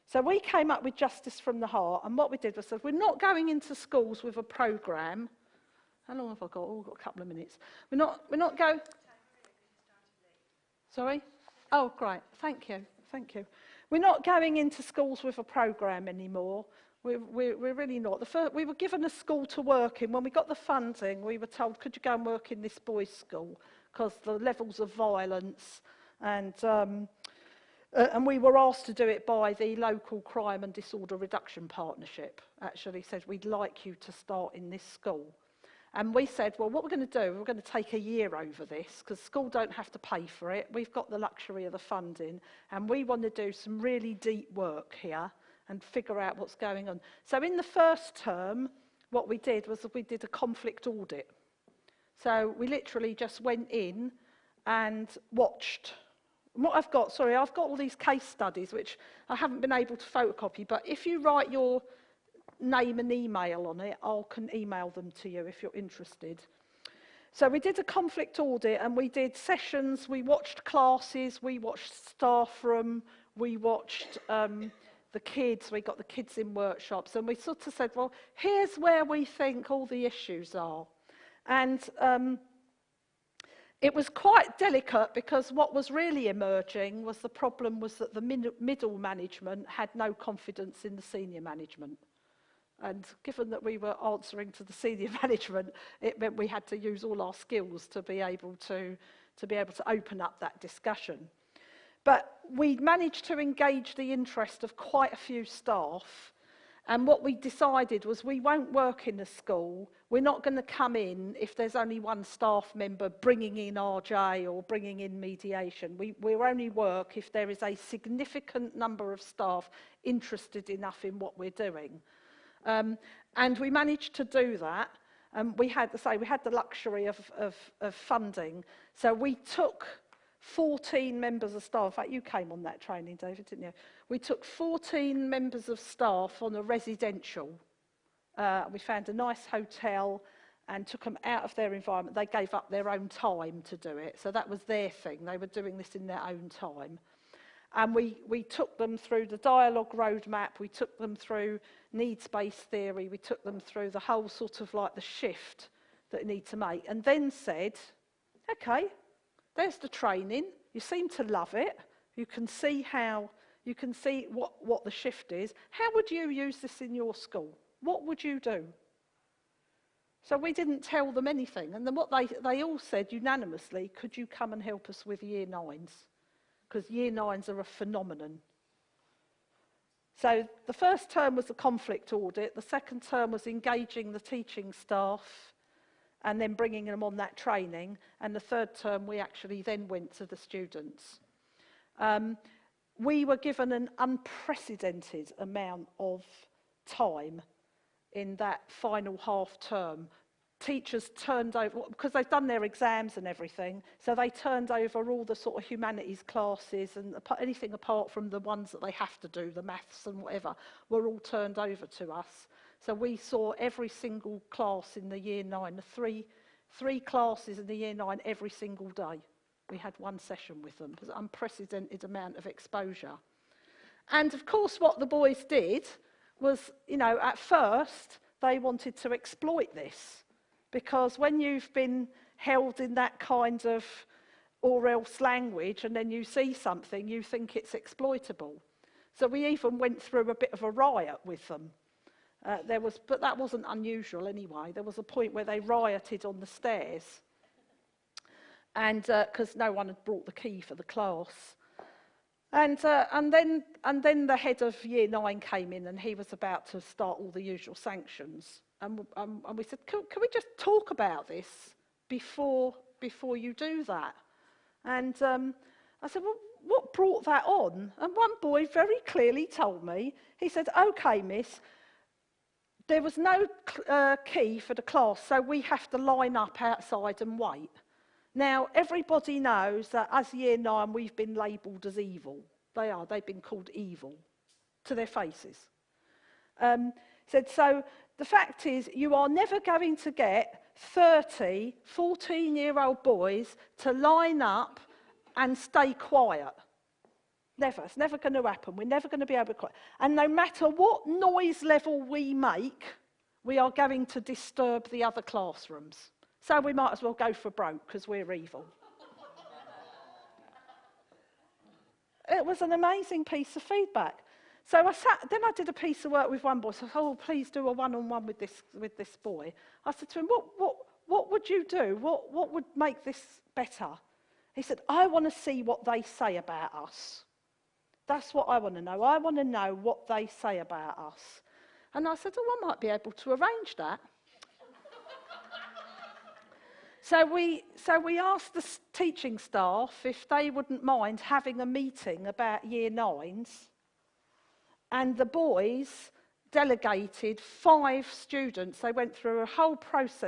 So we came up with Justice from the Heart, and what we did was said, we're not going into schools with a programme. How long have I got? Oh, I've got a couple of minutes. We're not going... Sorry? Oh, great. Thank you. Thank you. We're not going into schools with a programme anymore. We're really not. We were given a school to work in. When we got the funding, we were told, could you go and work in this boys' school? Because the levels of violence and we were asked to do it by the local crime and disorder reduction partnership. Actually said, we'd like you to start in this school. And we said, well, what we're going to do, we're going to take a year over this, because school don't have to pay for it. We've got the luxury of the funding, and we want to do some really deep work here and figure out what's going on. So in the first term, what we did was we did a conflict audit. So we literally just went in and watched. And what I've got, sorry, I've got all these case studies, which I haven't been able to photocopy, but if you write your name and email on it, I can email them to you if you're interested. So we did a conflict audit, and we did sessions, we watched classes, we watched staff room, we watched the kids, we got the kids in workshops, and we sort of said, well, here's where we think all the issues are. And it was quite delicate, because what was really emerging was the problem was that the middle management had no confidence in the senior management. And given that we were answering to the senior management, it meant we had to use all our skills to be able to open up that discussion. But we managed to engage the interest of quite a few staff. And what we decided was we won't work in a school. We're not going to come in if there's only one staff member bringing in RJ or bringing in mediation. We'll only work if there is a significant number of staff interested enough in what we're doing. And we managed to do that. We had the luxury of funding. So we took 14 members of staff. In fact, you came on that training, David, didn't you? We took 14 members of staff on a residential. We found a nice hotel and took them out of their environment. They gave up their own time to do it. So that was their thing. They were doing this in their own time. And we took them through the dialogue roadmap, we took them through needs-based theory, we took them through the whole sort of like the shift that you need to make, and then said, okay, there's the training, you seem to love it, you can see what the shift is. How would you use this in your school? What would you do? So we didn't tell them anything, and then what they all said unanimously, could you come and help us with year 9s? Because year 9s are a phenomenon. So the first term was the conflict audit, the second term was engaging the teaching staff and then bringing them on that training, and the third term we actually then went to the students. We were given an unprecedented amount of time in that final half term. Teachers turned over, because they've done their exams and everything, so they turned over all the sort of humanities classes, and anything apart from the ones that they have to do, the maths and whatever, were all turned over to us. So we saw every single class in the year 9, the three classes in the year 9 every single day. We had one session with them. It was an unprecedented amount of exposure. And of course what the boys did was, you know, at first they wanted to exploit this. Because when you've been held in that kind of or else language and then you see something, you think it's exploitable. So we even went through a bit of a riot with them. But that wasn't unusual anyway. There was a point where they rioted on the stairs, and because no one had brought the key for the class. And then the head of year 9 came in, and he was about to start all the usual sanctions. And we said, can we just talk about this before you do that? And I said, well, what brought that on? And one boy very clearly told me, he said, okay, miss, there was no key for the class, so we have to line up outside and wait. Now, everybody knows that as year 9, we've been labelled as evil. They've been called evil to their faces. Said, so the fact is, you are never going to get 30 14-year-old boys to line up and stay quiet. Never. It's never going to happen. We're never going to be able to quiet. And no matter what noise level we make, we are going to disturb the other classrooms. So we might as well go for broke because we're evil. It was an amazing piece of feedback. So then I did a piece of work with one boy. So, oh, please do a one-on-one with this boy. I said to him, what would you do? What would make this better? He said, I want to see what they say about us. That's what I want to know. I want to know what they say about us. And I said, oh, I might be able to arrange that. So we asked the teaching staff if they wouldn't mind having a meeting about year 9s. And the boys delegated 5 students. They went through a whole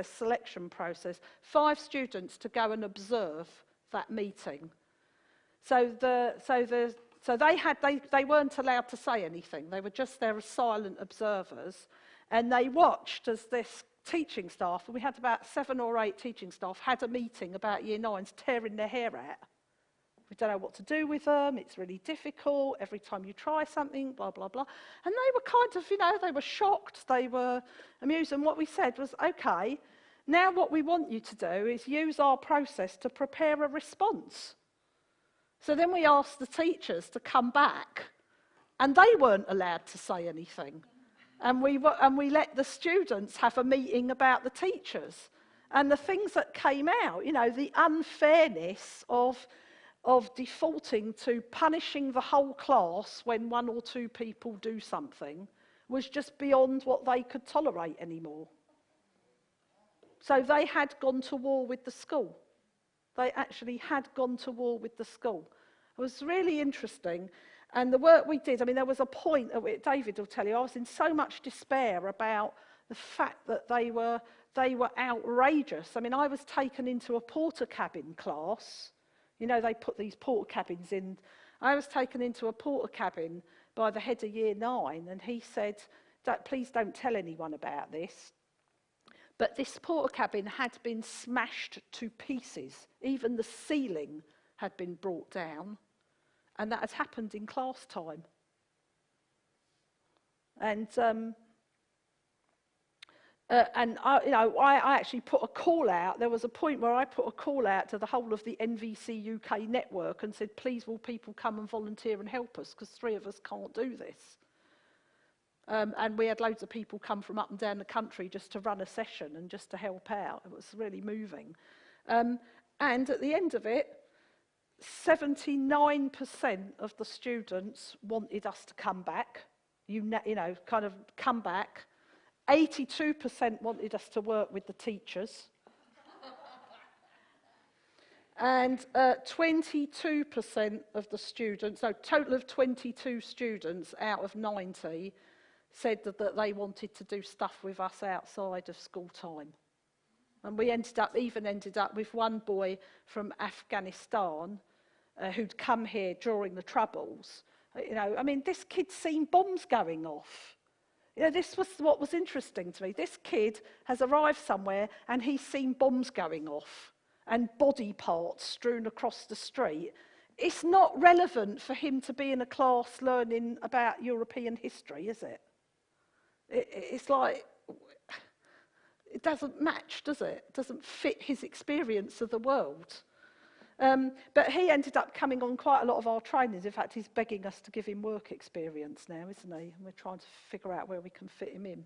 selection process, 5 students to go and observe that meeting. So they weren't allowed to say anything. They were just there as silent observers. And they watched as this teaching staff, and we had about 7 or 8 teaching staff, had a meeting about year 9s tearing their hair out. We don't know what to do with them, it's really difficult, every time you try something, blah, blah, blah. And they were kind of, they were shocked, they were amused, and what we said was, okay, now what we want you to do is use our process to prepare a response. So then we asked the teachers to come back, and they weren't allowed to say anything. And we let the students have a meeting about the teachers. And the things that came out, the unfairness of defaulting to punishing the whole class when 1 or 2 people do something was just beyond what they could tolerate anymore. So they had gone to war with the school. They actually had gone to war with the school. It was really interesting. And the work we did, there was a point at which, David will tell you, I was in so much despair about the fact that they were outrageous. I was taken into a porter cabin class. They put these porter cabins in. I was taken into a porter cabin by the head of year 9, and he said, please don't tell anyone about this. But this porter cabin had been smashed to pieces. Even the ceiling had been brought down. And that had happened in class time. And I actually put a call out. There was a point where I put a call out to the whole of the NVC UK network and said, please will people come and volunteer and help us, because 3 of us can't do this. And we had loads of people come from up and down the country just to run a session and just to help out. It was really moving. And at the end of it, 79% of the students wanted us to come back, come back. 82% wanted us to work with the teachers. And 22% of the students, so total of 22 students out of 90, said that they wanted to do stuff with us outside of school time. And we ended up with one boy from Afghanistan who'd come here during the Troubles. This kid's seen bombs going off. This was what was interesting to me. This kid has arrived somewhere and he's seen bombs going off and body parts strewn across the street. It's not relevant for him to be in a class learning about European history, is it? It's like, it doesn't match, does it? It doesn't fit his experience of the world. But he ended up coming on quite a lot of our trainings. In fact, he's begging us to give him work experience now, isn't he? And we're trying to figure out where we can fit him in.